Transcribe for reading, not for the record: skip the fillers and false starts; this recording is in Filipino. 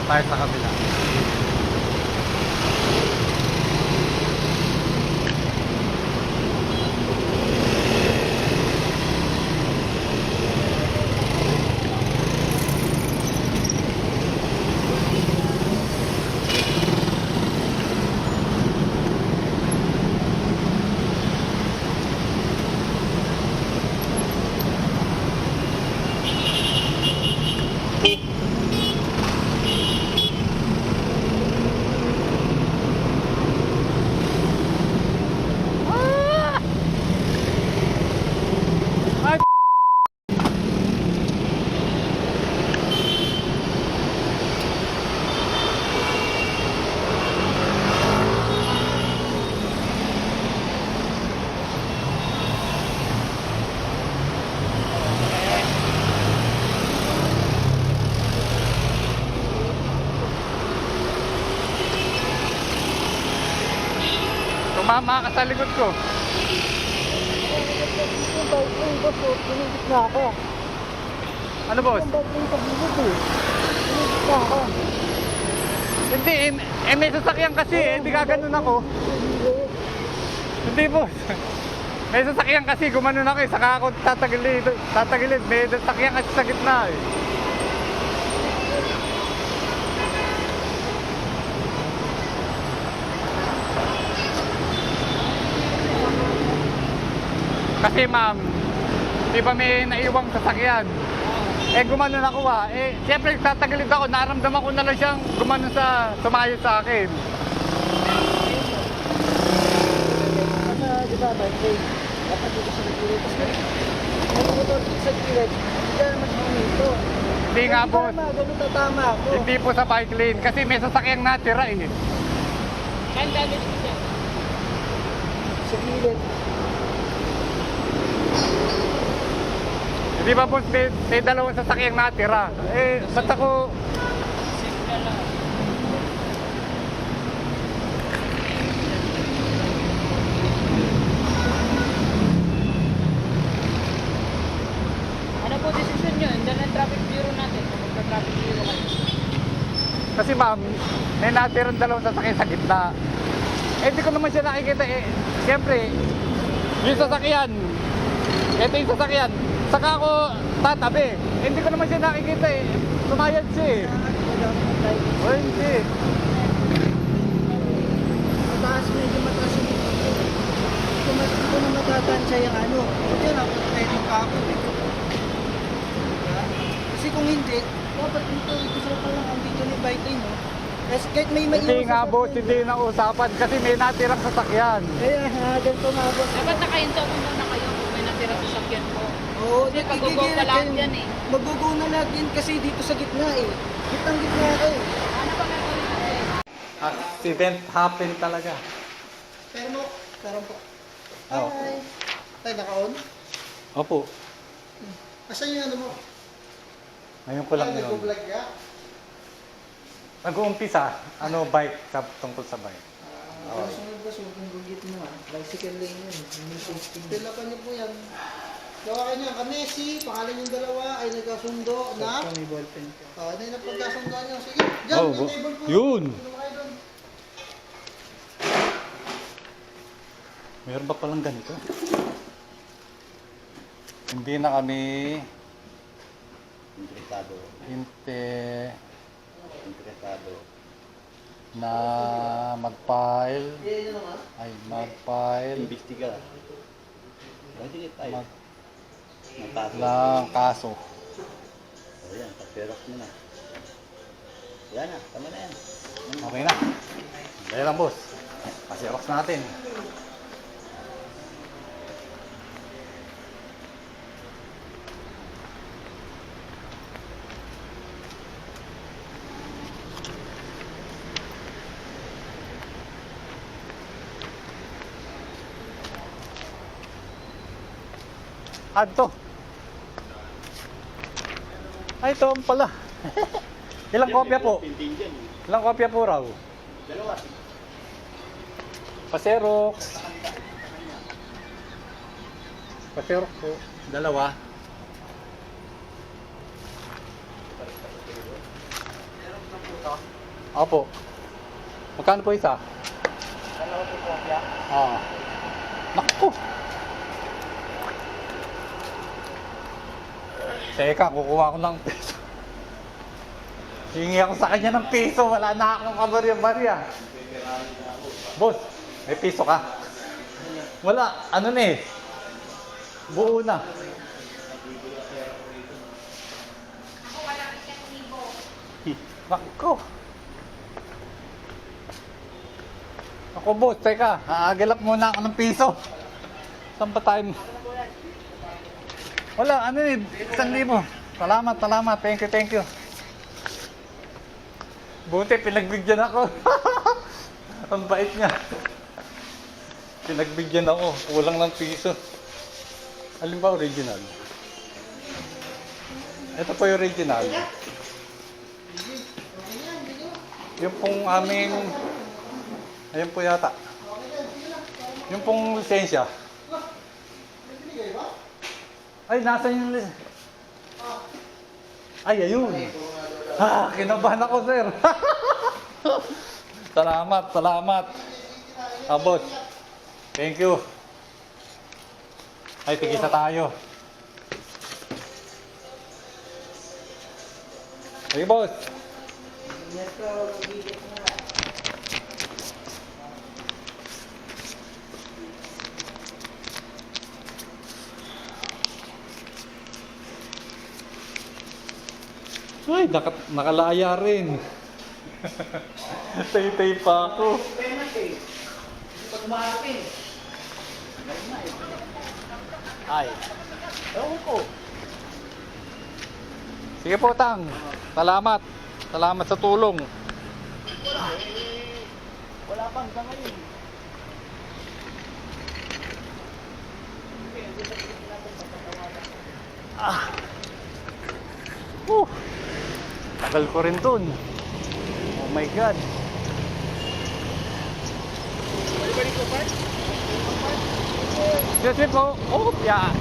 tayo sa kabila. Tumama ka sa likod ko. Ano boss? Hindi, may sasakyan kasi hindi gaganon ako. Hindi boss. May sasakyan kasi, gumanon ako eh. Saka ako tatagilid. May sasakyan kasi sa gitna eh. Kasi ma'am, di ba may naiwang sasakyan? Eh gumanon ako eh siyempre tatagilid ako, naramdaman ko na lang siyang gumanon sumayo sa akin. Di ba, bike dapat dito sa gilid. Kasi motor sa gilid, hindi naman dito. Hindi nga boss. Ganun tatama ako. Hindi po sa bike lane, kasi may sasakyang natira eh. Saan damage ko siya? Sa gilid. Di ba boss, may dalawang sasakyang natira. Eh, ba't ako... Simple lang. Ano po desisyon nyo? Diyan ang traffic bureau natin. Magpa-traffic bureau kayo. Kasi ma'am, may natirang dalawang sasakyan sa gitna. Eh, di ko naman siya nakikita eh. Siyempre, yung sasakyan, ito yung sasakyan, saka ako tatabi. Eh, hindi ko naman siya nakikita eh. Tumayad siya eh. O hindi. Mataas, medyo mataas yung dito. Kung dito na matatansya yung ano, ito na, pwedeng kako eh. Kasi kung hindi, dapat dito sila pa lang, andito na yung bike lane, no? Kasi kahit may maiwan Hindi nga boss, hindi na usapan kasi may natirang sasakyan. Kaya, ganito nga boss. Dapat nakahinto ko muna kayo kung may natira sa sakyan ko. Oo, Kasi pag-go pa lang yan eh. Mag-go na lang din kasi dito sa gitna eh. Gitna ka eh. Ano pa gagawin natin? Accident happen talaga. Pero po. Oo. Hi. Tayo naka-on? Opo. Asan yung ano mo? Ngayon ko lang yun. Nag-vlog ka? Nag-uumpisa, bike, tungkol sa bike. Oo. Sunod ba, sunod gugit mo ah. Bicycle lane yun. Pilapan niyo po yan. Gawa niyo, kami pangalan yung dalawa ay nagkasundo na. May ballpen ka. Ano yung napagkasundo niyo? Sige, dyan, may table po. Yun! Ano kayo doon? Meron ba palang ganito? Hindi na kami interesado na mag-file Imbestiga. Bakit tayo? ng kaso. O yan, pag-perok mo na. Yan na, tama na yan. Okay na. Dahil lang boss. Pasirox natin. Adto. Ay, ito pala. Ilang kopya po? Ilang kopya po raw? Dalawa. Paserox. Paserox po. Dalawa. ito. Opo. Magkano po isa? Dalawa po kopya. Ah. Naku. Teka, kukuha ko ng piso. Hingi ako sa kanya ng piso. Wala na akong kabarya-barya. Boss, may piso ka? Wala. Ano na eh? Buo na. Naku. Ako boss, teka. Aagalap muna ako ng piso. Saan pa tayo? Wala, ano eh, 1,000. Salamat, salamat. Thank you. Buti, pinagbigyan ako. Ang bait niya. Pinagbigyan ako. Kulang ng piso. Alin ba original? Ito po yung original. Yung pong aming... Ayun po yata. Yung pong lisensya. Ay, nasa yung lisensya? Ay, ayun. Kinabahan ako, sir. Salamat. Boss. Thank you. Ay, tigisa tayo. Hey, boss. Ay, nakalaya rin. Tay-tay pa ako. Ay. Ewan ko. Sige po, Tang. Salamat. Salamat sa tulong. Wala pang hanggang ngayon. Tagal ko rin dun. Oh my God. Excuse me po. Oh, yeah.